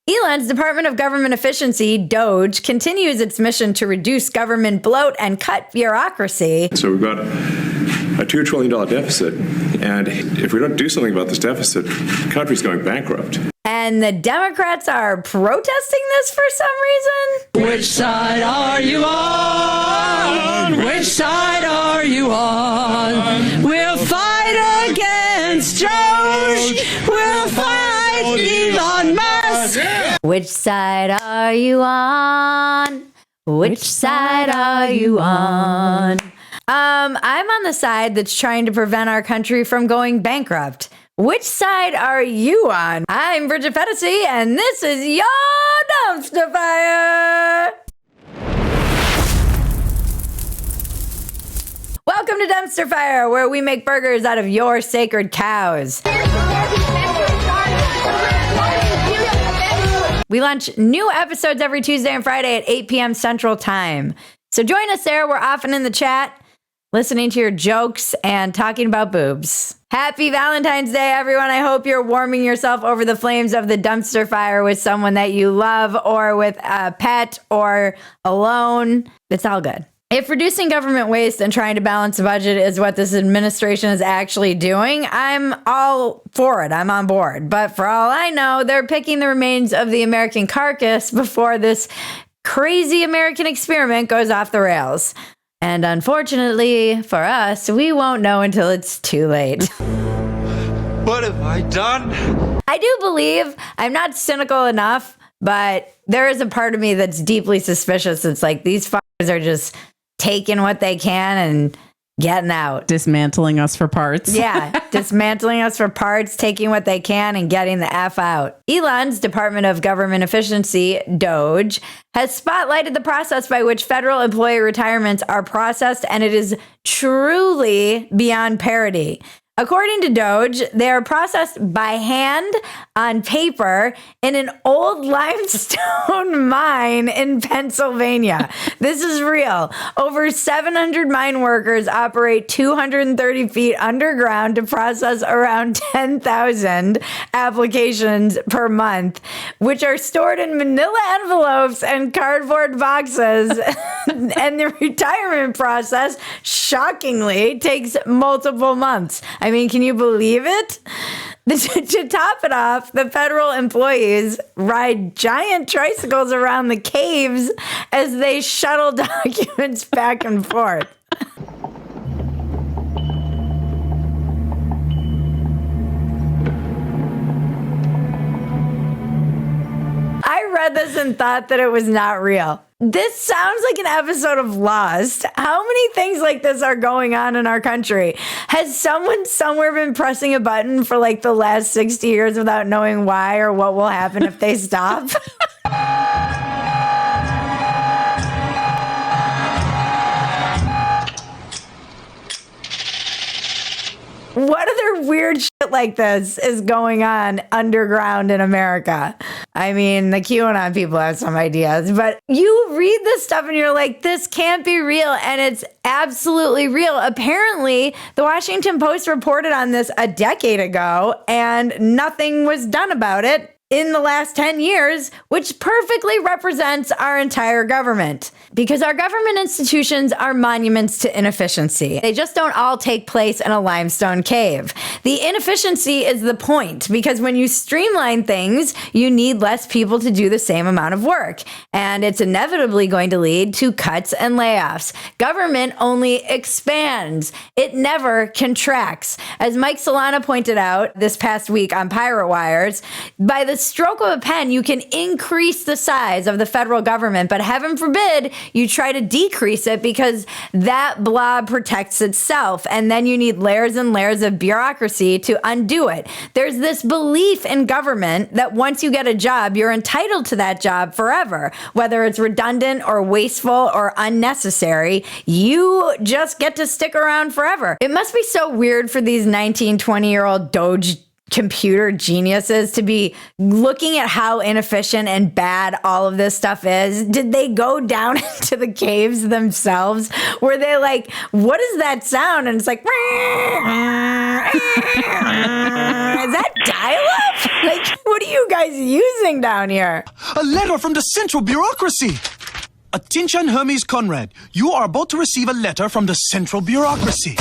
Elon's Department of Government Efficiency, DOGE, continues its mission to reduce government bloat and cut bureaucracy. So we've got a $2 trillion deficit, and if we don't do something about this deficit, the country's going bankrupt. And the Democrats are protesting this for some reason? Which side are you on? Which side are you on? We'll fight against DOGE. We'll fight Elon Musk. Which side are you on? Which side are you on? I'm on the side that's trying to prevent our country from going bankrupt. Which side are you on? I'm Bridget Phetasy, and this is your Dumpster Fire. Welcome to Dumpster Fire, where we make burgers out of your sacred cows. We launch new episodes every Tuesday and Friday at 8 p.m. Central Time. So join us there. We're often in the chat, listening to your jokes and talking about boobs. Happy Valentine's Day, everyone. I hope you're warming yourself over the flames of the dumpster fire with someone that you love, or with a pet, or alone. It's all good. If reducing government waste and trying to balance the budget is what this administration is actually doing, I'm all for it. I'm on board. But for all I know, they're picking the remains of the American carcass before this crazy American experiment goes off the rails. And unfortunately for us, we won't know until it's too late. What have I done? I do believe, I'm not cynical enough, but there is a part of me that's deeply suspicious. It's like these fuckers are just taking what they can and getting out. Dismantling us for parts. Yeah, dismantling us for parts, taking what they can and getting the F out. Elon's Department of Government Efficiency, DOGE, has spotlighted the process by which federal employee retirements are processed, and it is truly beyond parody. According to DOGE, they are processed by hand on paper in an old limestone mine in Pennsylvania. This is real. Over 700 mine workers operate 230 feet underground to process around 10,000 applications per month, which are stored in manila envelopes and cardboard boxes. And the retirement process, shockingly, takes multiple months. I mean, can you believe it? To top it off, the federal employees ride giant tricycles around the caves as they shuttle documents back and forth. I read this and thought that it was not real. This sounds like an episode of Lost. How many things like this are going on in our country? Has someone somewhere been pressing a button for like the last 60 years without knowing why or what will happen if they stop? What other weird shit like this is going on underground in America? I mean, the QAnon people have some ideas, but you read this stuff and you're like, this can't be real, and it's absolutely real. Apparently, the Washington Post reported on this a decade ago, and nothing was done about it in the last 10 years, which perfectly represents our entire government. Because our government institutions are monuments to inefficiency. They just don't all take place in a limestone cave. The inefficiency is the point, because when you streamline things, you need less people to do the same amount of work. And it's inevitably going to lead to cuts and layoffs. Government only expands. It never contracts. As Mike Solana pointed out this past week on Pirate Wires, by the stroke of a pen, you can increase the size of the federal government, but heaven forbid you try to decrease it, because that blob protects itself, and then you need layers and layers of bureaucracy to undo it. There's this belief in government that once you get a job, you're entitled to that job forever. Whether it's redundant or wasteful or unnecessary, you just get to stick around forever. It must be so weird for these 19, 20-year-old DOGE computer geniuses to be looking at how inefficient and bad all of this stuff is? Did they go down into the caves themselves? Were they like, what is that sound? And it's like, is that dial-up? Like, what are you guys using down here? A letter from the central bureaucracy. Attention, Hermes Conrad. You are about to receive a letter from the central bureaucracy.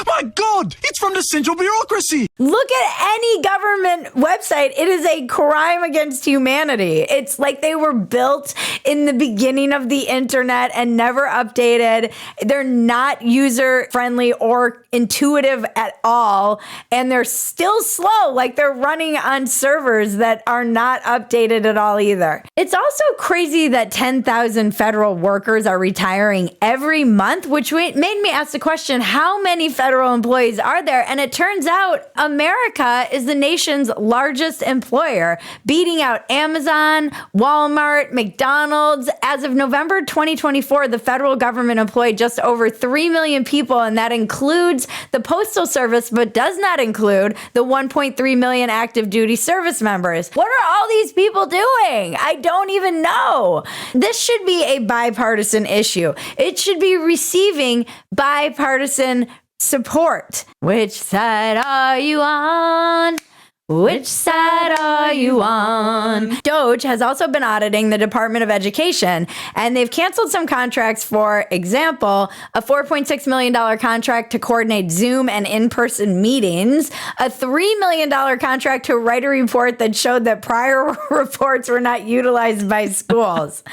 My God, it's from the central bureaucracy. Look at any government website. It is a crime against humanity. It's like they were built in the beginning of the internet and never updated. They're not user friendly or intuitive at all. And they're still slow. Like they're running on servers that are not updated at all either. It's also crazy that 10,000 federal workers are retiring every month, which made me ask the question, how many federal employees are there? And it turns out America is the nation's largest employer, beating out Amazon, Walmart, McDonald's. As of November 2024, the federal government employed just over 3 million people, and that includes the Postal Service, but does not include the 1.3 million active duty service members. What are all these people doing? I don't even know. This should be a bipartisan issue. It should be receiving bipartisan support. Which side are you on? Which side are you on? DOGE has also been auditing the Department of Education, and they've canceled some contracts. For example, a $4.6 million contract to coordinate Zoom and in-person meetings, a $3 million contract to write a report that showed that prior reports were not utilized by schools.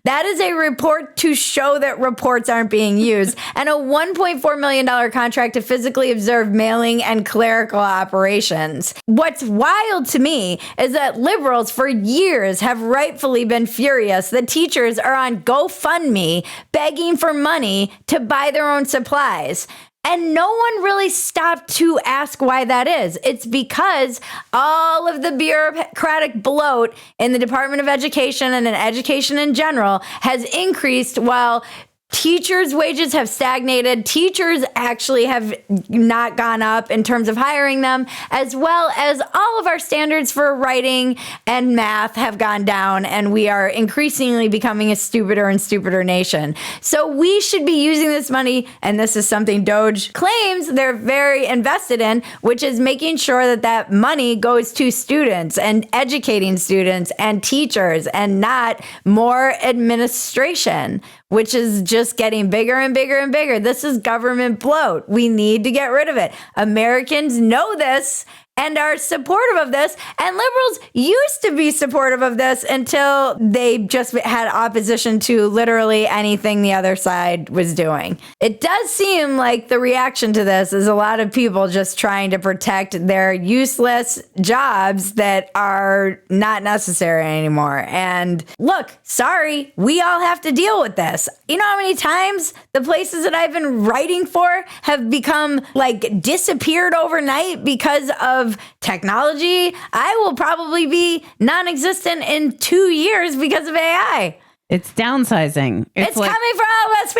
That is a report to show that reports aren't being used, and a $1.4 million contract to physically observe mailing and clerical operations. What's wild to me is that liberals for years have rightfully been furious that teachers are on GoFundMe begging for money to buy their own supplies. And no one really stopped to ask why that is. It's because all of the bureaucratic bloat in the Department of Education and in education in general has increased while teachers' wages have stagnated. Teachers actually have not gone up in terms of hiring them, as well as all of our standards for writing and math have gone down, and we are increasingly becoming a stupider and stupider nation. So we should be using this money, and this is something DOGE claims they're very invested in, which is making sure that that money goes to students and educating students and teachers and not more administration, which is just getting bigger and bigger and bigger. This is government bloat. We need to get rid of it. Americans know this and are supportive of this. And liberals used to be supportive of this until they just had opposition to literally anything the other side was doing. It does seem like the reaction to this is a lot of people just trying to protect their useless jobs that are not necessary anymore. And look, sorry, we all have to deal with this. You know how many times the places that I've been writing for have become like disappeared overnight because of technology? I will probably be non-existent in 2 years because of AI. It's downsizing. It's like, coming for all of us,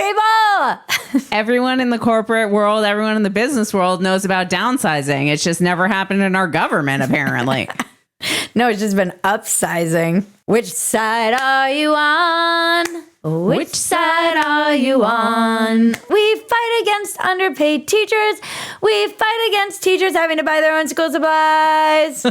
people. Everyone in the corporate world, everyone in the business world knows about downsizing. It's just never happened in our government, apparently. No, it's just been upsizing. Which side are you on? Which side are you on? We fight against underpaid teachers. We fight against teachers having to buy their own school supplies.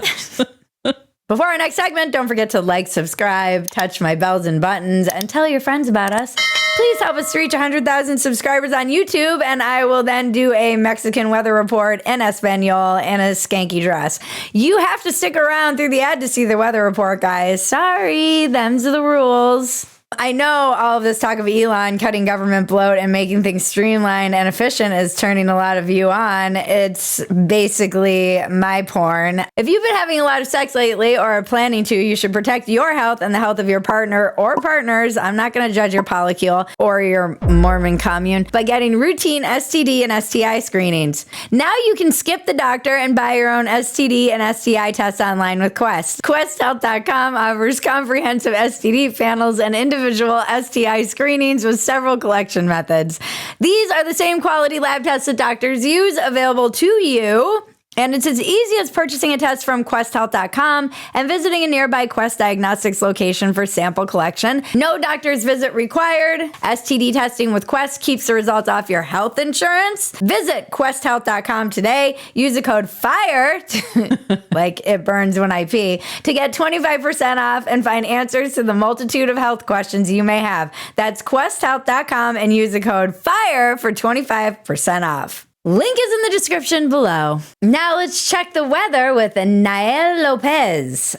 Before our next segment, don't forget to like, subscribe, touch my bells and buttons, and tell your friends about us. Please help us reach 100,000 subscribers on YouTube, and I will then do a Mexican weather report in Espanol and a skanky dress. You have to stick around through the ad to see the weather report, guys. Sorry, them's the rules. I know all of this talk of Elon cutting government bloat and making things streamlined and efficient is turning a lot of you on. It's basically my porn. If you've been having a lot of sex lately or are planning to, you should protect your health and the health of your partner or partners. I'm not going to judge your polycule or your Mormon commune by getting routine STD and STI screenings. Now you can skip the doctor and buy your own STD and STI test online with Quest. QuestHealth.com offers comprehensive STD panels and individual STI screenings with several collection methods. These are the same quality lab tests that doctors use, available to you And it's as easy as purchasing a test from questhealth.com and visiting a nearby Quest Diagnostics location for sample collection. No doctor's visit required. STD testing with Quest keeps the results off your health insurance. Visit questhealth.com today. Use the code FIRE, like it burns when I pee, to get 25% off and find answers to the multitude of health questions you may have. That's questhealth.com and use the code FIRE for 25% off. Link is in the description below. Now let's check the weather with Nael Lopez.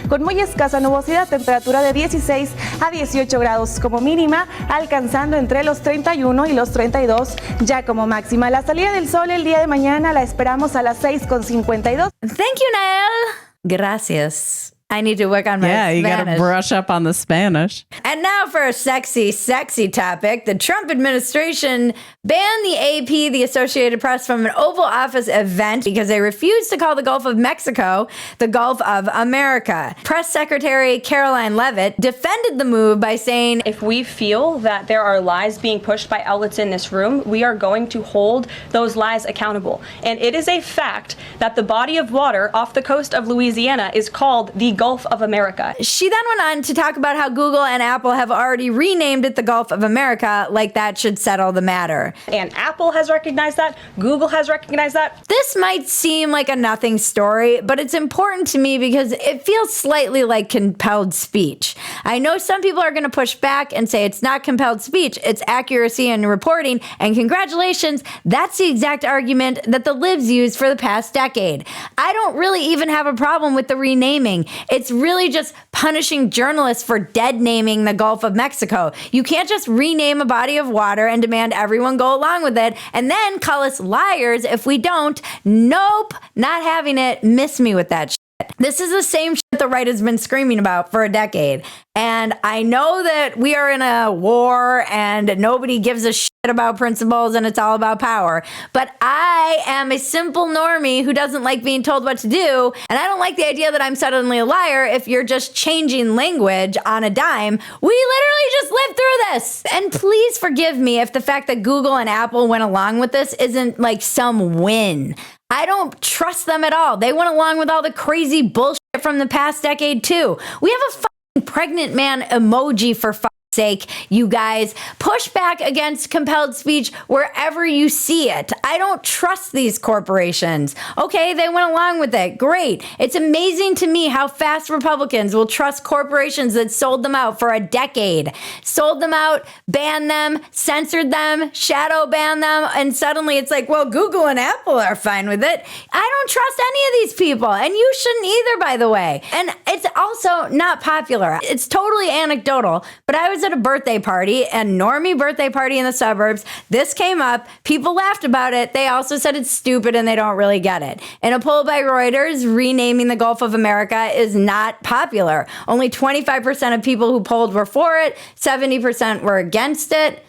Con muy escasa nubosidad, temperatura de 16 a 18 grados como mínima, alcanzando entre los 31 y los 32 ya como máxima. La salida del sol el día de mañana la esperamos a las 6:52. Thank you, Nael. Gracias. I need to work on my Yeah, you Spanish. gotta brush up on the Spanish. And now for a sexy, sexy topic. The Trump administration banned the AP, the Associated Press, from an Oval Office event because they refused to call the Gulf of Mexico the Gulf of America. Press Secretary Caroline Leavitt defended the move by saying, if we feel that there are lies being pushed by outlets in this room, we are going to hold those lies accountable. And it is a fact that the body of water off the coast of Louisiana is called the Gulf of America. She then went on to talk about how Google and Apple have already renamed it the Gulf of America, like that should settle the matter. And Apple has recognized that. Google has recognized that. This might seem like a nothing story, but it's important to me because it feels slightly like compelled speech. I know some people are going to push back and say it's not compelled speech, it's accuracy in reporting, and congratulations, that's the exact argument that the libs used for the past decade. I don't really even have a problem with the renaming. It's really just punishing journalists for dead naming the Gulf of Mexico. You can't just rename a body of water and demand everyone go along with it and then call us liars if we don't. Nope, not having it. Miss me with that shit. This is the same shit the right has been screaming about for a decade. And I know that we are in a war and nobody gives a shit about principles and it's all about power. But I am a simple normie who doesn't like being told what to do. And I don't like the idea that I'm suddenly a liar if you're just changing language on a dime. We literally just lived through this. And please forgive me if the fact that Google and Apple went along with this isn't like some win. I don't trust them at all. They went along with all the crazy bullshit from the past decade too. We have a fucking pregnant man emoji for fuck's sake, you guys. Push back against compelled speech wherever you see it. I don't trust these corporations. Okay, they went along with it. Great. It's amazing to me how fast Republicans will trust corporations that sold them out for a decade. Sold them out, banned them, censored them, shadow banned them, and suddenly it's like, well, Google and Apple are fine with it. I don't trust any of these people, and you shouldn't either, by the way. And it's also not popular. It's totally anecdotal, but I was at a birthday party, a normie birthday party in the suburbs. This came up. People laughed about it. They also said it's stupid and they don't really get it. In a poll by Reuters, renaming the Gulf of America is not popular. Only 25% of people who polled were for it. 70% were against it.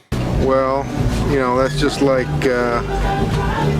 Well, you know, that's just like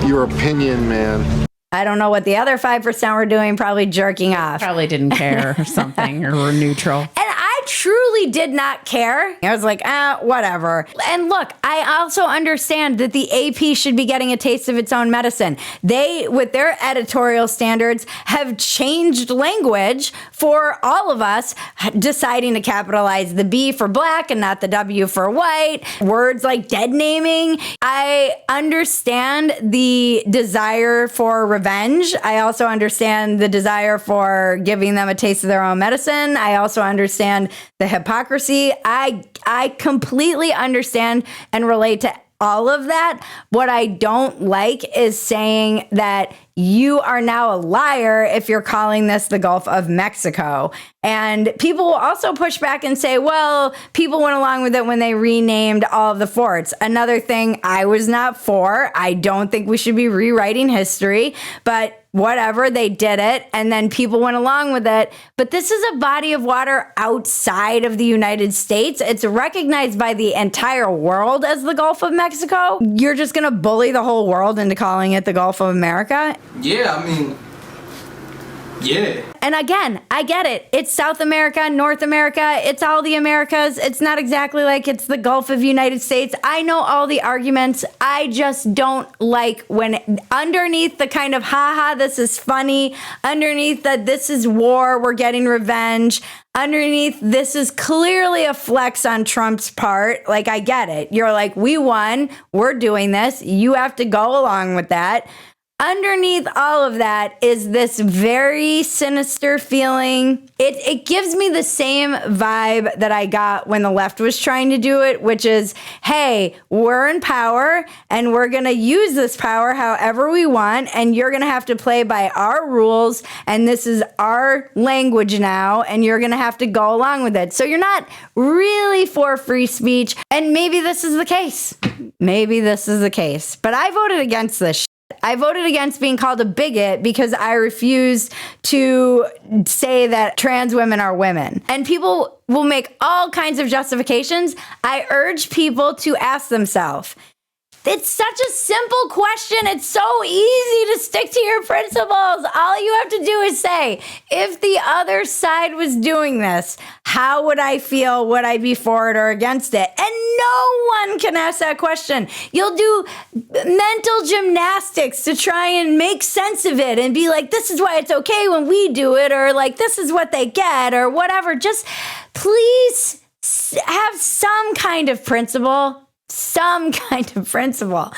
your opinion, man. I don't know what the other 5% were doing, probably jerking off. Probably didn't care or something, or were neutral. And I truly did not care. I was like, whatever. And look, I also understand that the AP should be getting a taste of its own medicine. They, with their editorial standards, have changed language for all of us, deciding to capitalize the B for black and not the W for white. Words like dead naming. I understand the desire for revenge. I also understand the desire for giving them a taste of their own medicine. I also understand the hypocrisy. I completely understand and relate to all of that. What I don't like is saying that you are now a liar if you're calling this the Gulf of Mexico. And people will also push back and say, well, people went along with it when they renamed all of the forts. Another thing I was not for. I don't think we should be rewriting history, but whatever, they did it, and then people went along with it. But this is a body of water outside of the United States. It's recognized by the entire world as the Gulf of Mexico. You're just going to bully the whole world into calling it the Gulf of America? Yeah, I mean, Yeah. And again, I get it. It's South America, North America. It's all the Americas. It's not exactly like it's the Gulf of United States. I know all the arguments. I just don't like when underneath the kind of, haha, this is funny, underneath that this is war, we're getting revenge, underneath this is clearly a flex on Trump's part. Like, I get it. You're like, we won. We're doing this. You have to go along with that. Underneath all of that is this very sinister feeling. It gives me the same vibe that I got when the left was trying to do it, which is, hey, we're in power and we're going to use this power however we want, and you're going to have to play by our rules, and this is our language now, and you're going to have to go along with it. So you're not really for free speech, and maybe this is the case. Maybe this is the case. But I voted against this. I voted against being called a bigot because I refuse to say that trans women are women. And people will make all kinds of justifications. I urge people to ask themselves, it's such a simple question. It's so easy to stick to your principles. All you have to do is say, if the other side was doing this, how would I feel? Would I be for it or against it? And no one can ask that question. You'll do mental gymnastics to try and make sense of it and be like, this is why it's okay when we do it, or like, this is what they get, or whatever. Just please have some kind of principle. Some kind of principle.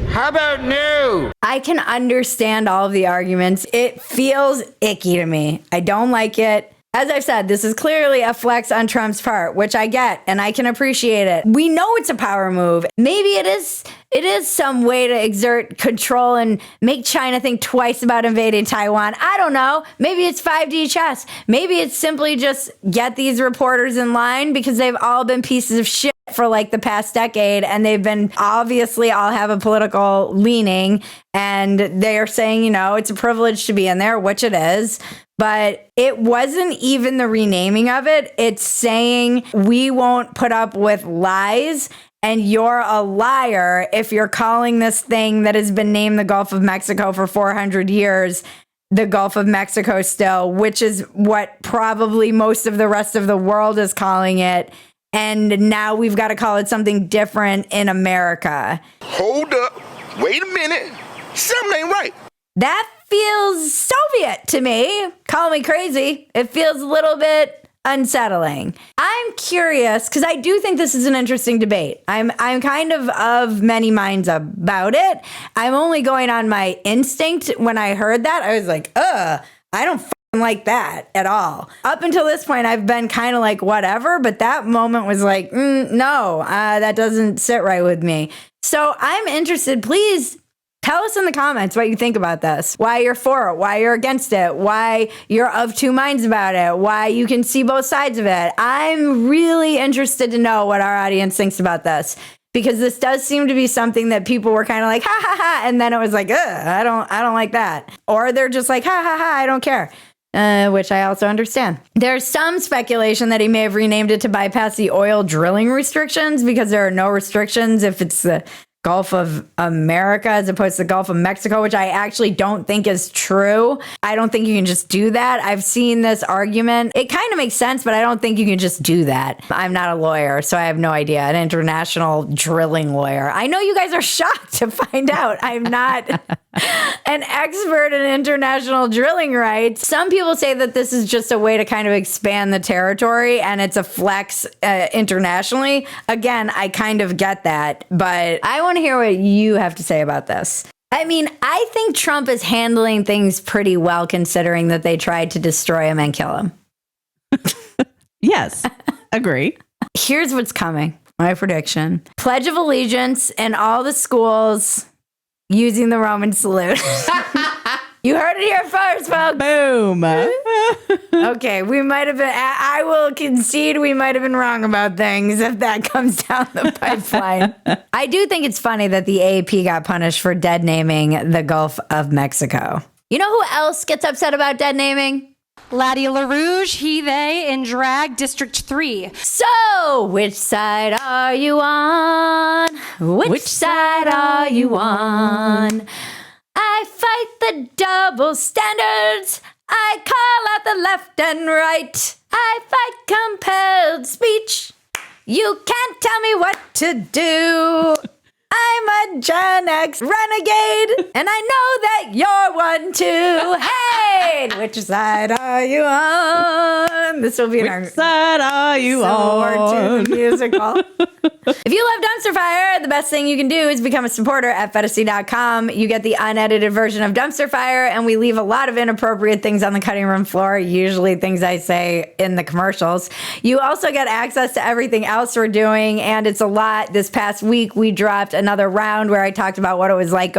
How about no? I can understand all of the arguments. It feels icky to me. I don't like it. As I've said, this is clearly a flex on Trump's part, which I get and I can appreciate it. We know it's a power move. Maybe it is some way to exert control and make China think twice about invading Taiwan. I don't know. Maybe it's 5D chess. Maybe it's simply just get these reporters in line because they've all been pieces of shit for like the past decade, and they've been obviously all have a political leaning, and they're saying, you know, it's a privilege to be in there, which it is. But it wasn't even the renaming of it. It's saying we won't put up with lies, and you're a liar if you're calling this thing that has been named the Gulf of Mexico for 400 years the Gulf of Mexico still, which is what probably most of the rest of the world is calling it. And now we've got to call it something different in America. Hold up. Wait a minute. Something ain't right. That feels Soviet to me. Call me crazy. It feels a little bit unsettling. I'm curious because I do think this is an interesting debate. I'm kind of many minds about it. I'm only going on my instinct. When I heard that, I was like, I don't like that at all. Up until this point, I've been kind of like whatever, but that moment was like, no, that doesn't sit right with me. So I'm interested. Please tell us in the comments what you think about this, why you're for it, why you're against it, why you're of two minds about it, why you can see both sides of it. I'm really interested to know what our audience thinks about this, because this does seem to be something that people were kind of like, ha ha ha, and then it was like, I don't like that. Or they're just like, ha ha ha, I don't care. Which I also understand. There's some speculation that he may have renamed it to bypass the oil drilling restrictions because there are no restrictions if it's the Gulf of America as opposed to the Gulf of Mexico, which I actually don't think is true. I don't think you can just do that. I've seen this argument. It kind of makes sense, but I don't think you can just do that. I'm not a lawyer, so I have no idea. An international drilling lawyer. I know you guys are shocked to find out I'm not an expert in international drilling rights. Some people say that this is just a way to kind of expand the territory and it's a flex internationally. Again, I kind of get that, but I want to hear what you have to say about this. I mean, I think Trump is handling things pretty well considering that they tried to destroy him and kill him. Yes, agree. Here's what's coming. My prediction. Pledge of Allegiance in all the schools using the Roman salute. You heard it here first, folks. Boom. Okay, we might have been, I will concede we might have been wrong about things if that comes down the pipeline. I do think it's funny that the AP got punished for dead naming the Gulf of Mexico. You know who else gets upset about dead naming? Laddie LaRouge, he, they, in drag, District 3. So, which side are you on? Which side are you on? I fight the double standards. I call out the left and right. I fight compelled speech. You can't tell me what to do. I'm a Gen X renegade, and I know that you're one too. Hey, which side are you on? This will be in our Which side are you on? Musical. If you love Dumpster Fire, the best thing you can do is become a supporter at Phetasy.com. You get the unedited version of Dumpster Fire, and we leave a lot of inappropriate things on the cutting room floor, usually things I say in the commercials. You also get access to everything else we're doing, and it's a lot. This past week, we dropped another round where I talked about what it was like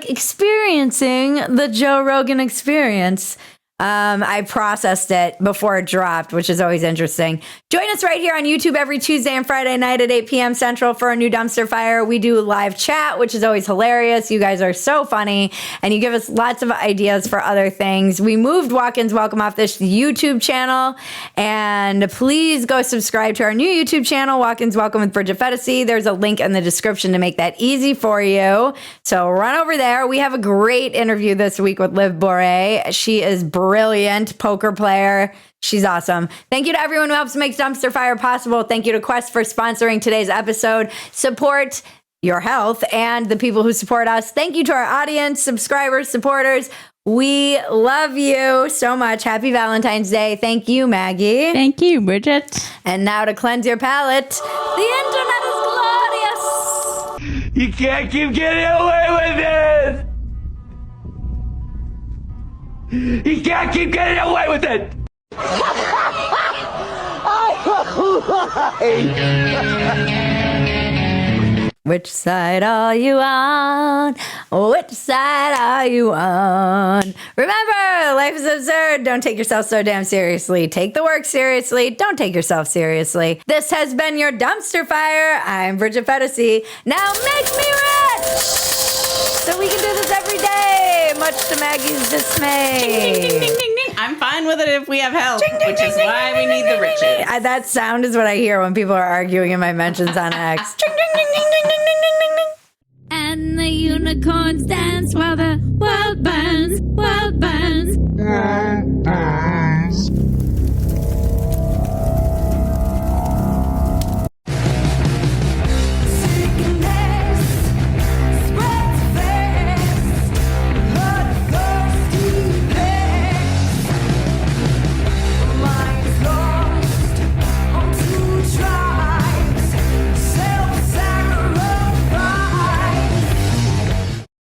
experiencing the Joe Rogan experience. I processed it before it dropped, which is always interesting. Join us right here on YouTube every Tuesday and Friday night at 8 p.m. Central for a new Dumpster Fire. We do live chat, which is always hilarious. You guys are so funny, and you give us lots of ideas for other things. We moved Walk-Ins Welcome off this YouTube channel, and please go subscribe to our new YouTube channel, Walk-Ins Welcome with Bridget Phetasy. There's a link in the description to make that easy for you. So run over there. We have a great interview this week with Liv Boré. She is brilliant poker player. She's awesome. Thank you to everyone who helps make Dumpster Fire possible. Thank you to Quest for sponsoring today's episode. Support your health and the people who support us. Thank you to our audience, subscribers, supporters. We love you so much. Happy Valentine's Day. Thank you, Maggie. Thank you, Bridget. And now to cleanse your palate, the internet is glorious. You can't keep getting away with it! You can't keep getting away with it! Which side are you on? Which side are you on? Remember, life is absurd. Don't take yourself so damn seriously. Take the work seriously. Don't take yourself seriously. This has been your Dumpster Fire. I'm Bridget Phetasy. Now make me rich! So we can do this every day, much to Maggie's dismay. Ding, ding, ding, ding, ding, ding. I'm fine with it if we have help, which is why we need the riches. That sound is what I hear when people are arguing in my mentions on X. Ding, ding, ding, ding, ding, ding, ding, ding, ding. And the unicorns dance while the world burns, world burns.